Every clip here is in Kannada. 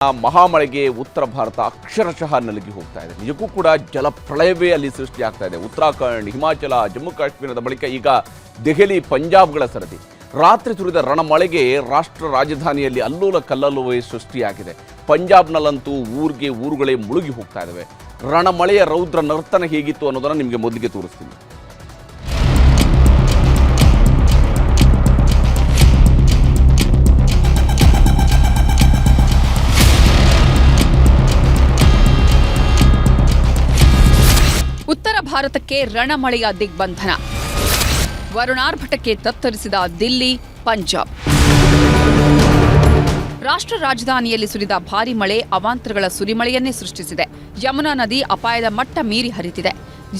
ಮಹಾಮಳೆಗೆ ಉತ್ತರ ಭಾರತ ಅಕ್ಷರಶಃ ನಲುಗಿ ಹೋಗ್ತಾ ಇದೆ. ನಿಜಕ್ಕೂ ಕೂಡ ಜಲಪ್ರಳಯವೇ ಅಲ್ಲಿ ಸೃಷ್ಟಿಯಾಗ್ತಾ ಇದೆ. ಉತ್ತರಾಖಂಡ್, ಹಿಮಾಚಲ, ಜಮ್ಮು ಕಾಶ್ಮೀರದ ಬಳಿಕ ಈಗ ದೆಹಲಿ, ಪಂಜಾಬ್ಗಳ ಸರದಿ. ರಾತ್ರಿ ಸುರಿದ ರಣಮಳೆಗೆ ರಾಷ್ಟ್ರ ರಾಜಧಾನಿಯಲ್ಲಿ ಅಲ್ಲೋಲ ಕಲ್ಲೋಲವೇ ಸೃಷ್ಟಿಯಾಗಿದೆ. ಪಂಜಾಬ್ನಲ್ಲಂತೂ ಊರುಗಳೇ ಮುಳುಗಿ ಹೋಗ್ತಾ ಇದ್ದಾವೆ. ರಣಮಳೆಯ ರೌದ್ರ ನರ್ತನ ಹೇಗಿತ್ತು ಅನ್ನೋದನ್ನು ನಿಮಗೆ ಮೊದಲಿಗೆ ತೋರಿಸ್ತೀನಿ. ಉತ್ತರ ಭಾರತಕ್ಕೆ ರಣಮಳೆಯ ದಿಗ್ಬಂಧನ. ವರುಣಾರ್ಭಟಕ್ಕೆ ತತ್ತರಿಸಿದ ದಿಲ್ಲಿ, ಪಂಜಾಬ್. ರಾಷ್ಟ್ರ ರಾಜಧಾನಿಯಲ್ಲಿ ಸುರಿದ ಭಾರೀ ಮಳೆ ಅವಾಂತರಗಳ ಸುರಿಮಳೆಯನ್ನೇ ಸೃಷ್ಟಿಸಿದೆ. ಯಮುನಾ ನದಿ ಅಪಾಯದ ಮಟ್ಟ ಮೀರಿ ಹರಿತಿದೆ.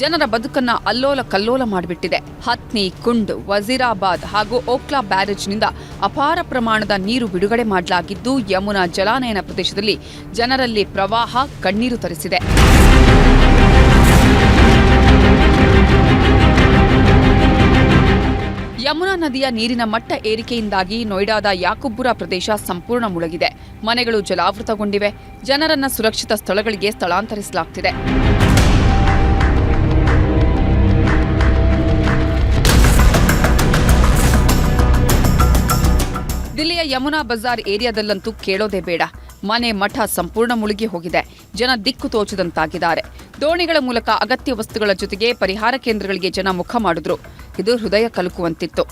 ಜನರ ಬದುಕನ್ನ ಅಲ್ಲೋಲ ಕಲ್ಲೋಲ ಮಾಡಿಬಿಟ್ಟಿದೆ. ಹತ್ನಿ, ಕುಂಡ್, ವಜೀರಾಬಾದ್ ಹಾಗೂ ಓಕ್ಲಾ ಬ್ಯಾರೇಜ್ನಿಂದ ಅಪಾರ ಪ್ರಮಾಣದ ನೀರು ಬಿಡುಗಡೆ ಮಾಡಲಾಗಿದ್ದು, ಯಮುನಾ ಜಲಾನಯನ ಪ್ರದೇಶದಲ್ಲಿ ಜನರಲ್ಲಿ ಪ್ರವಾಹ ಕಣ್ಣೀರು ತರಿಸಿದೆ. ಯಮುನಾ ನದಿಯ ನೀರಿನ ಮಟ್ಟ ಏರಿಕೆಯಿಂದಾಗಿ ನೋಯ್ಡಾದ ಯಾಕುಬ್ಬುರ ಪ್ರದೇಶ ಸಂಪೂರ್ಣ ಮುಳುಗಿದೆ. ಮನೆಗಳು ಜಲಾವೃತಗೊಂಡಿವೆ. ಜನರನ್ನ ಸುರಕ್ಷಿತ ಸ್ಥಳಗಳಿಗೆ ಸ್ಥಳಾಂತರಿಸಲಾಗುತ್ತಿದೆ. ದಿಲ್ಲಿಯ ಯಮುನಾ ಬಜಾರ್ ಏರಿಯಾದಲ್ಲಂತೂ ಕೇಳೋದೇ ಬೇಡ. ಮನೆ ಮಠ ಸಂಪೂರ್ಣ ಮುಳುಗಿ ಹೋಗಿದೆ. ಜನ ದಿಕ್ಕು ತೋಚದಂತಾಗಿದ್ದಾರೆ. ದೋಣಿಗಳ ಮೂಲಕ ಅಗತ್ಯ ವಸ್ತುಗಳ ಜೊತೆಗೆ ಪರಿಹಾರ ಕೇಂದ್ರಗಳಿಗೆ ಜನ ಮುಖ ಮಾಡಿದ್ರು. ಇದು ಹೃದಯ ಕಲಕುವಂತಿತ್ತು.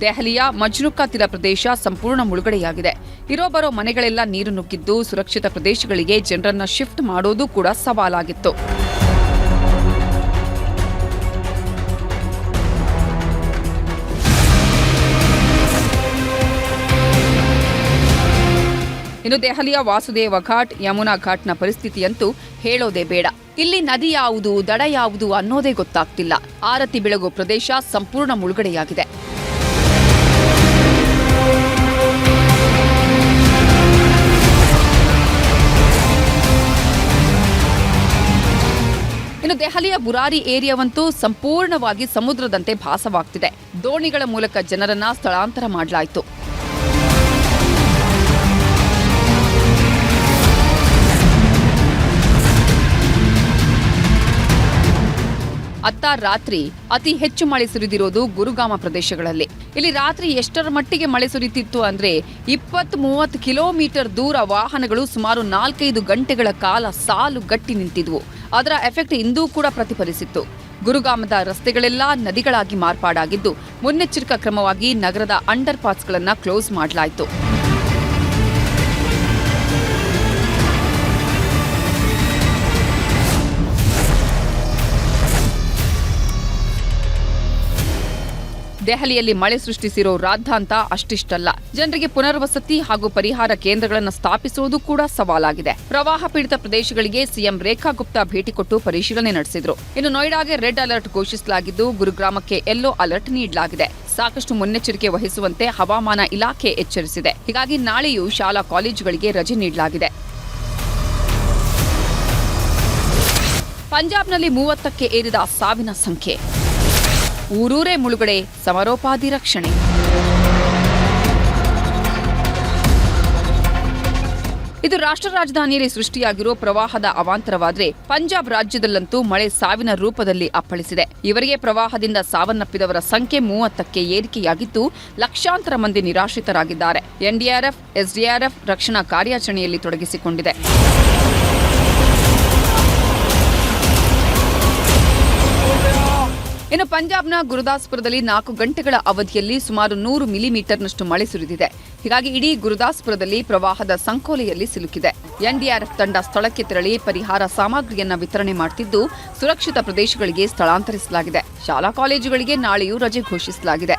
ದೆಹಲಿಯ ಮಜ್ನುಕಾ ತೀರ ಪ್ರದೇಶ ಸಂಪೂರ್ಣ ಮುಳುಗಡೆಯಾಗಿದೆ. ಇರೋಬರೋ ಮನೆಗಳೆಲ್ಲ ನೀರು ನುಗ್ಗಿದ್ದು, ಸುರಕ್ಷಿತ ಪ್ರದೇಶಗಳಿಗೆ ಜನರನ್ನ ಶಿಫ್ಟ್ ಮಾಡೋದು ಕೂಡ ಸವಾಲಾಗಿತ್ತು. ಇನ್ನು ದೆಹಲಿಯ ವಾಸುದೇವ ಘಾಟ್, ಯಮುನಾ ಘಾಟ್ನ ಪರಿಸ್ಥಿತಿಯಂತೂ ಹೇಳೋದೇ ಬೇಡ. ಇಲ್ಲಿ ನದಿ ಯಾವುದು, ದಡ ಯಾವುದು ಅನ್ನೋದೇ ಗೊತ್ತಾಗ್ತಿಲ್ಲ. ಆರತಿ ಬೆಳಗು ಪ್ರದೇಶ ಸಂಪೂರ್ಣ ಮುಳುಗಡೆಯಾಗಿದೆ. ಇನ್ನು ದೆಹಲಿಯ ಬುರಾರಿ ಏರಿಯಾವಂತೂ ಸಂಪೂರ್ಣವಾಗಿ ಸಮುದ್ರದಂತೆ ಭಾಸವಾಗ್ತಿದೆ. ದೋಣಿಗಳ ಮೂಲಕ ಜನರನ್ನ ಸ್ಥಳಾಂತರ ಮಾಡಲಾಯಿತು. ಅತ್ತ ರಾತ್ರಿ ಅತಿ ಹೆಚ್ಚು ಮಳೆ ಸುರಿದಿರೋದು ಗುರುಗಾಮ ಪ್ರದೇಶಗಳಲ್ಲಿ. ಇಲ್ಲಿ ರಾತ್ರಿ ಎಷ್ಟರ ಮಟ್ಟಿಗೆ ಮಳೆ ಸುರಿತಿತ್ತು ಅಂದ್ರೆ 20-30 ಕಿಲೋಮೀಟರ್ ದೂರ ವಾಹನಗಳು ಸುಮಾರು 4-5 ಗಂಟೆಗಳ ಕಾಲ ಸಾಲು ಗಟ್ಟಿ ನಿಂತಿದ್ವು. ಅದರ ಎಫೆಕ್ಟ್ ಇಂದೂ ಕೂಡ ಪ್ರತಿಫಲಿಸಿತ್ತು. ಗುರುಗಾಮದ ರಸ್ತೆಗಳೆಲ್ಲ ನದಿಗಳಾಗಿ ಮಾರ್ಪಾಡಾಗಿದ್ದು, ಮುನ್ನೆಚ್ಚರಿಕಾ ಕ್ರಮವಾಗಿ ನಗರದ ಅಂಡರ್ ಪಾಸ್ಗಳನ್ನು ಕ್ಲೋಸ್ ಮಾಡಲಾಯಿತು. ದೆಹಲಿಯಲ್ಲಿ ಮಳೆ ಸೃಷ್ಟಿಸಿರೋ ರಾದ್ಧಾಂತ ಅಷ್ಟಿಷ್ಟಲ್ಲ. ಜನರಿಗೆ ಪುನರ್ವಸತಿ ಹಾಗೂ ಪರಿಹಾರ ಕೇಂದ್ರಗಳನ್ನು ಸ್ಥಾಪಿಸುವುದು ಕೂಡ ಸವಾಲಾಗಿದೆ. ಪ್ರವಾಹ ಪೀಡಿತ ಪ್ರದೇಶಗಳಿಗೆ ಸಿಎಂ ರೇಖಾ ಗುಪ್ತಾ ಭೇಟಿ ಕೊಟ್ಟು ಪರಿಶೀಲನೆ ನಡೆಸಿದ್ರು. ಇನ್ನು ನೋಯ್ಡಾಗೆ ರೆಡ್ ಅಲರ್ಟ್ ಘೋಷಿಸಲಾಗಿದ್ದು, ಗುರುಗ್ರಾಮಕ್ಕೆ ಯೆಲ್ಲೋ ಅಲರ್ಟ್ ನೀಡಲಾಗಿದೆ. ಸಾಕಷ್ಟು ಮುನ್ನೆಚ್ಚರಿಕೆ ವಹಿಸುವಂತೆ ಹವಾಮಾನ ಇಲಾಖೆ ಎಚ್ಚರಿಸಿದೆ. ಹೀಗಾಗಿ ನಾಳೆಯೂ ಶಾಲಾ ಕಾಲೇಜುಗಳಿಗೆ ರಜೆ ನೀಡಲಾಗಿದೆ. ಪಂಜಾಬ್ನಲ್ಲಿ 30ಕ್ಕೆ ಏರಿದ ಸಾವಿನ ಸಂಖ್ಯೆ. ಊರೂರೇ ಮುಳುಗಡೆ, ಸಮರೋಪಾದಿ ರಕ್ಷಣೆ. ಇದು ರಾಷ್ಟ್ರ ರಾಜಧಾನಿಯಲ್ಲಿ ಸೃಷ್ಟಿಯಾಗಿರೋ ಪ್ರವಾಹದ ಅವಾಂತರವಾದ್ರೆ, ಪಂಜಾಬ್ ರಾಜ್ಯದಲ್ಲಂತೂ ಮಳೆ ಸಾವಿನ ರೂಪದಲ್ಲಿ ಅಪ್ಪಳಿಸಿದೆ. ಇವರಿಗೆ ಪ್ರವಾಹದಿಂದ ಸಾವನ್ನಪ್ಪಿದವರ ಸಂಖ್ಯೆ 30ಕ್ಕೆ ಏರಿಕೆಯಾಗಿದ್ದು, ಲಕ್ಷಾಂತರ ಮಂದಿ ನಿರಾಶ್ರಿತರಾಗಿದ್ದಾರೆ. ಎನ್ಡಿಆರ್ಎಫ್, ಎಸ್ಡಿಆರ್ಎಫ್ ರಕ್ಷಣಾ ಕಾರ್ಯಾಚರಣೆಯಲ್ಲಿ ತೊಡಗಿಸಿಕೊಂಡಿದೆ. ಇನ್ನು ಪಂಜಾಬ್ನ ಗುರುದಾಸ್ಪುರದಲ್ಲಿ 4 ಗಂಟೆಗಳ ಅವಧಿಯಲ್ಲಿ ಸುಮಾರು 100 ಮಿಲಿಮೀಟರ್ನಷ್ಟು ಮಳೆ ಸುರಿದಿದೆ. ಹೀಗಾಗಿ ಇಡೀ ಗುರುದಾಸ್ಪುರದಲ್ಲಿ ಪ್ರವಾಹದ ಸಂಕೋಲೆಯಲ್ಲಿ ಸಿಲುಕಿದೆ. ಎನ್ಡಿಆರ್ಎಫ್ ತಂಡ ಸ್ಥಳಕ್ಕೆ ತೆರಳಿ ಪರಿಹಾರ ಸಾಮಗ್ರಿಯನ್ನ ವಿತರಣೆ ಮಾಡುತ್ತಿದ್ದು, ಸುರಕ್ಷಿತ ಪ್ರದೇಶಗಳಿಗೆ ಸ್ಥಳಾಂತರಿಸಲಾಗಿದೆ. ಶಾಲಾ ಕಾಲೇಜುಗಳಿಗೆ ನಾಳೆಯೂ ರಜೆ ಘೋಷಿಸಲಾಗಿದೆ.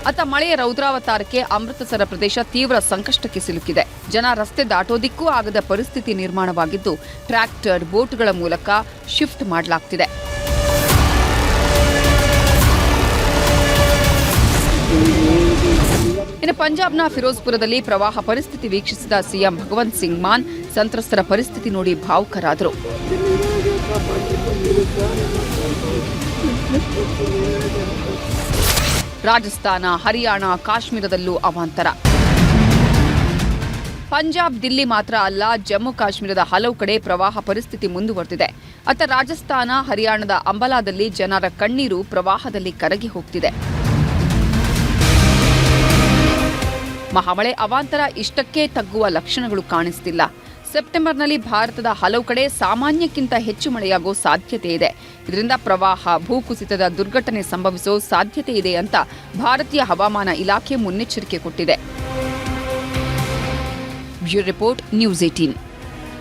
ಅತ್ತ ಮಳೆಯ ರೌದ್ರಾವತಾರಕ್ಕೆ ಅಮೃತಸರ ಪ್ರದೇಶ ತೀವ್ರ ಸಂಕಷ್ಟಕ್ಕೆ ಸಿಲುಕಿದೆ. ಜನ ರಸ್ತೆ ದಾಟೋದಿಕ್ಕೂ ಆಗದ ಪರಿಸ್ಥಿತಿ ನಿರ್ಮಾಣವಾಗಿದ್ದು, ಟ್ರ್ಯಾಕ್ಟರ್, ಬೋಟ್ಗಳ ಮೂಲಕ ಶಿಫ್ಟ್ ಮಾಡಲಾಗ್ತಿದೆ. ಇನ್ನು ಪಂಜಾಬ್ನ ಫಿರೋಜ್ಪುರದಲ್ಲಿ ಪ್ರವಾಹ ಪರಿಸ್ಥಿತಿ ವೀಕ್ಷಿಸಿದ ಸಿಎಂ ಭಗವಂತ್ ಸಿಂಗ್ ಮಾನ್ ಸಂತ್ರಸ್ತರ ಪರಿಸ್ಥಿತಿ ನೋಡಿ ಭಾವುಕರಾದರು. ರಾಜಸ್ಥಾನ, ಹರಿಯಾಣ, ಕಾಶ್ಮೀರದಲ್ಲೂ ಅವಾಂತರ. ಪಂಜಾಬ್, ದಿಲ್ಲಿ ಮಾತ್ರ ಅಲ್ಲ, ಜಮ್ಮು ಕಾಶ್ಮೀರದ ಹಲವು ಕಡೆ ಪ್ರವಾಹ ಪರಿಸ್ಥಿತಿ ಮುಂದುವರೆದಿದೆ. ಅತ್ತ ರಾಜಸ್ಥಾನ, ಹರಿಯಾಣದ ಅಂಬಾಲಾದಲ್ಲಿ ಜನರ ಕಣ್ಣೀರು ಪ್ರವಾಹದಲ್ಲಿ ಕರಗಿ ಹೋಗ್ತಿದೆ. ಮಹಾಮಳೆ ಅವಾಂತರ ಇಷ್ಟಕ್ಕೆ ತಗ್ಗುವ ಲಕ್ಷಣಗಳು ಕಾಣಿಸ್ತಿಲ್ಲ. ಸೆಪ್ಟೆಂಬರ್ನಲ್ಲಿ ಭಾರತದ ಹಲವು ಕಡೆ ಸಾಮಾನ್ಯಕ್ಕಿಂತ ಹೆಚ್ಚು ಮಳೆಯಾಗೋ ಸಾಧ್ಯತೆ ಇದೆ. ಇದರಿಂದ ಪ್ರವಾಹ, ಭೂಕುಸಿತದ ದುರ್ಘಟನೆ ಸಂಭವಿಸೋ ಸಾಧ್ಯತೆ ಇದೆ ಅಂತ ಭಾರತೀಯ ಹವಾಮಾನ ಇಲಾಖೆ ಮುನ್ನೆಚ್ಚರಿಕೆ ಕೊಟ್ಟಿದೆ. Bureau report, news 18.